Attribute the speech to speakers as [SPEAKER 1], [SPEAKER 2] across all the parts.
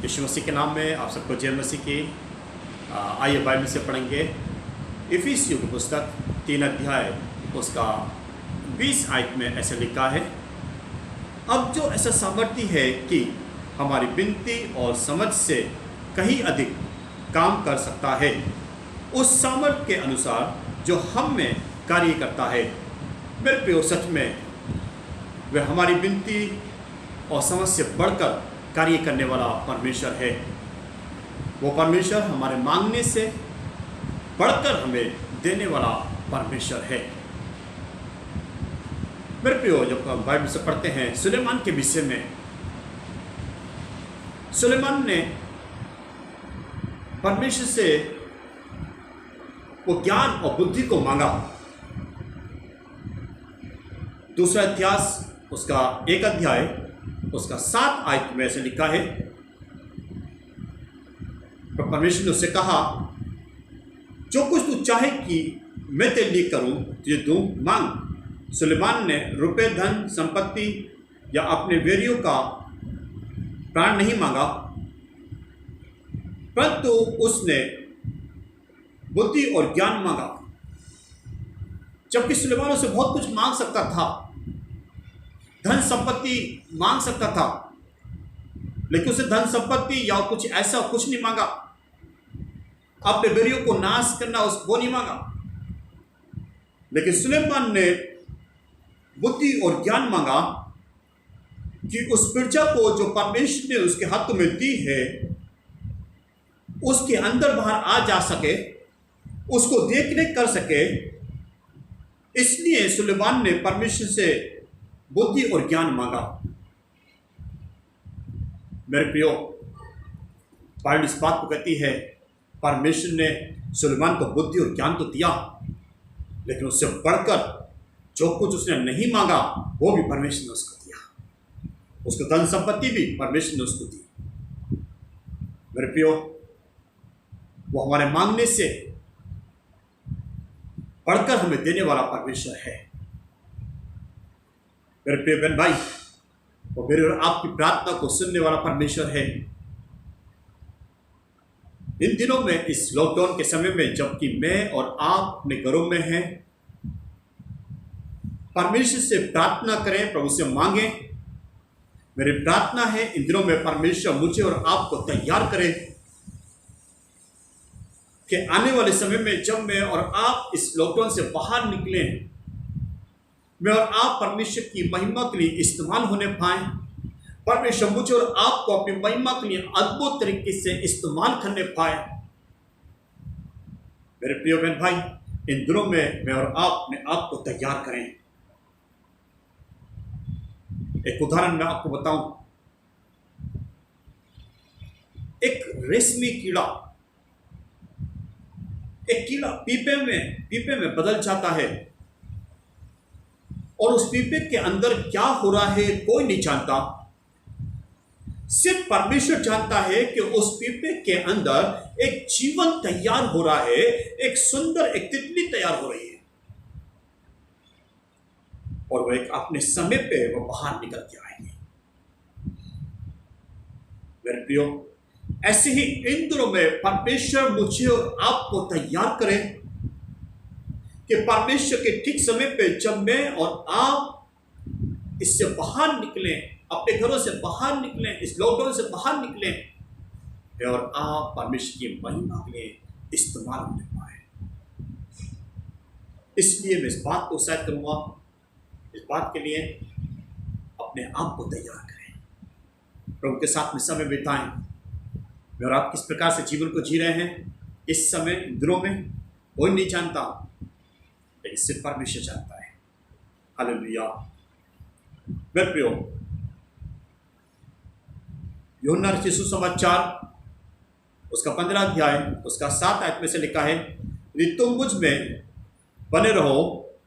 [SPEAKER 1] यीशु मसीह के नाम में आप सबको जय मसीह की। आइए बाइबल से पढ़ेंगे इफिसियों की पुस्तक 3 अध्याय उसका 20 आयत में ऐसे लिखा है, अब जो ऐसा सामर्थ्य है कि हमारी विनती और समझ से कहीं अधिक काम कर सकता है, उस सामर्थ्य के अनुसार जो हम में कार्य करता है। मेरे प्रिय, सच में वह हमारी विनती और समझ से बढ़कर कार्य करने वाला परमेश्वर है। वो परमेश्वर हमारे मांगने से बढ़कर हमें देने वाला परमेश्वर है। मेरे प्रियो, जब हम बाइबल से पढ़ते हैं सुलेमान के विषय में, सुलेमान ने परमेश्वर से वो ज्ञान और बुद्धि को मांगा। दूसरा इतिहास उसका 1 अध्याय उसका 7 आयत में ऐसे लिखा है, परमेश्वर ने उससे कहा, जो कुछ तू चाहे कि मैं तेरे लिए करूं तुझे दूं, मांग। सुलेमान ने रुपए, धन, संपत्ति या अपने वेरियों का प्राण नहीं मांगा, परंतु उसने बुद्धि और ज्ञान मांगा। जबकि सुलेमान उसे बहुत कुछ मांग सकता था, धन संपत्ति मांग सकता था, लेकिन उसे धन संपत्ति या कुछ ऐसा कुछ नहीं मांगा। अपने वेरियों को नाश करना वो नहीं मांगा, लेकिन सुलेमान ने बुद्धि और ज्ञान मांगा कि उस प्रजा को जो परमेश्वर ने उसके हाथ में दी है उसके अंदर बाहर आ जा सके, उसको देखने कर सके। इसलिए सुलेमान ने परमेश्वर से बुद्धि और ज्ञान मांगा। मेरे प्रियो, बाइबल इस बात को कहती है, परमेश्वर ने सुलेमान को बुद्धि और ज्ञान तो दिया, लेकिन उससे बढ़कर जो कुछ उसने नहीं मांगा वो भी परमेश्वर ने उसको दिया। उसको धन संपत्ति भी परमेश्वर ने उसको दी। मेरे प्रियो, वो हमारे मांगने से बढ़कर हमें देने वाला परमेश्वर है। मेरे प्रिय बहन भाई, वो मेरे और आपकी प्रार्थना को सुनने वाला परमेश्वर है। इन दिनों में, इस लॉकडाउन के समय में, जबकि मैं और आप अपने घरों में हैं, परमेश्वर से प्रार्थना करें, प्रभु से मांगें। मेरी प्रार्थना है इन दिनों में परमेश्वर मुझे और आपको तैयार करें कि आने वाले समय में जब मैं और आप इस लॉकडाउन से बाहर निकलें, मैं और आप परमेश्वर की महिमा के लिए इस्तेमाल होने पाए। परमेश्वर मुझे और आपको अपनी महिमा के लिए अद्भुत तरीके से इस्तेमाल करने पाए। मेरे प्रिय बहन भाई, इन दिनों में मैं और आप अपने आप को तैयार करें। एक उदाहरण मैं आपको बताऊं। एक रेशमी कीड़ा, एक कीड़ा पीपे में बदल जाता है, और उस पीपे के अंदर क्या हो रहा है कोई नहीं जानता। सिर्फ परमेश्वर जानता है कि उस पीपे के अंदर एक जीवन तैयार हो रहा है, एक सुंदर एक तितली तैयार हो रही है, और वो एक अपने समय पे वो बाहर निकल के आएंगे। मेरे प्रियो, ऐसे ही इन दिनों में परमेश्वर मुझे और आपको तैयार करें कि परमेश्वर के ठीक समय पे जब मैं और आप इससे बाहर निकलें, अपने घरों से बाहर निकलें, इस लॉकडाउन से बाहर निकलें, मैं और आप परमेश्वर की महिमा के लिए इस्तेमाल होने पाए। इसलिए मैं इस बात को शायद करूंगा, इस बात के लिए अपने आप को तैयार करें, प्रभु के साथ में समय बिताएं। मैं और आप किस प्रकार से जीवन को जी रहे हैं इस समय दिनों में कोई नहीं जानता, लेकिन सिर्फ परमेश्वर जानता है। हालेलुया। मेरे प्रियो, यूहन्ना रचित सुसमाचार उसका 15 अध्याय उसका 7 आयत में से लिखा है, यदि तुम मुझ में बने रहो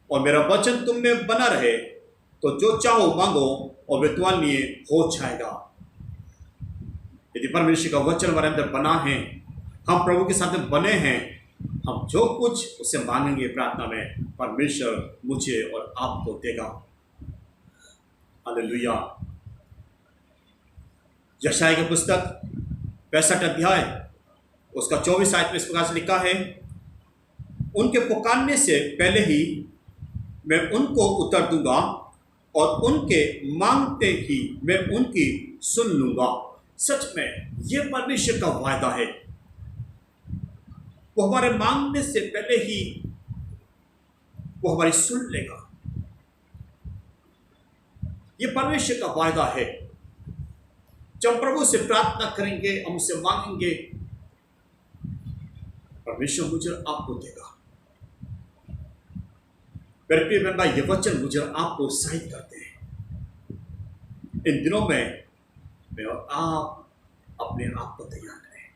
[SPEAKER 1] और मेरा वचन तुम में बना रहे तो जो चाहो मांगो और वे तुम्हारे लिए हो जाएगा। यदि परमेश्वर का वचन हमारे अंदर बना है, हम प्रभु के साथ में बने हैं, हम जो कुछ उससे मांगेंगे प्रार्थना में, परमेश्वर मुझे और आपको देगा। हालेलुया। यशायाह की पुस्तक 65 अध्याय उसका 24 आयत में इस प्रकार से लिखा है, उनके पुकारने से पहले ही मैं उनको उत्तर दूंगा और उनके मांगते ही मैं उनकी सुन लूंगा। सच में यह परमेश्वर का वायदा है। वो हमारे मांगने से पहले ही वो हमारी सुन लेगा। यह परमेश्वर का वायदा है। जब प्रभु से प्रार्थना करेंगे, हम उसे मांगेंगे, परमेश्वर मुझे और आपको देगा। मेरे प्रिय बहन भाई, ये वचन मुझे और आपको उत्साहित करते हैं। इन दिनों में मैं और आप अपने आप को तैयार करें।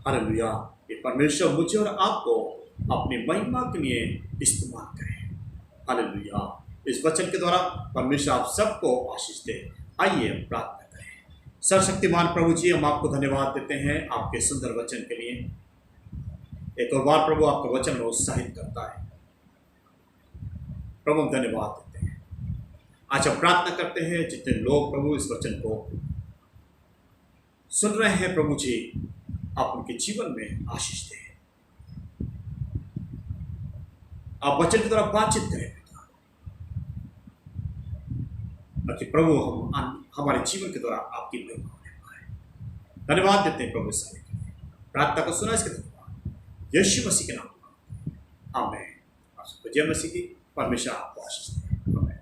[SPEAKER 1] हालेलुया। ये परमेश्वर मुझे और आपको अपनी महिमा के लिए इस्तेमाल करें। हालेलुया। इस वचन के द्वारा परमेश्वर आप सबको आशीष दे। आइए हम प्रार्थना करें। सर्वशक्तिमान प्रभु जी, हम आपको धन्यवाद देते हैं आपके सुंदर वचन के लिए। एक और बार प्रभु आपका वचन में उत्साहित करता है। प्रभु हम धन्यवाद देते हैं। आज हम प्रार्थना करते हैं जितने लोग प्रभु इस वचन को सुन रहे हैं, प्रभु जी आप उनके जीवन में आशीष दें। आप वचन की तरफ बातचीत करें ताकि प्रभु हम हमारे जीवन के द्वारा आपकी महिमा होने पाए। धन्यवाद देते हैं प्रभु सारे के लिए। प्रार्थना को सुना इसके धन्यवाद यीशु मसीह के नाम में, आमीन। आप सबको जय मसीह की। परमेश्वर आपको आशीष दे।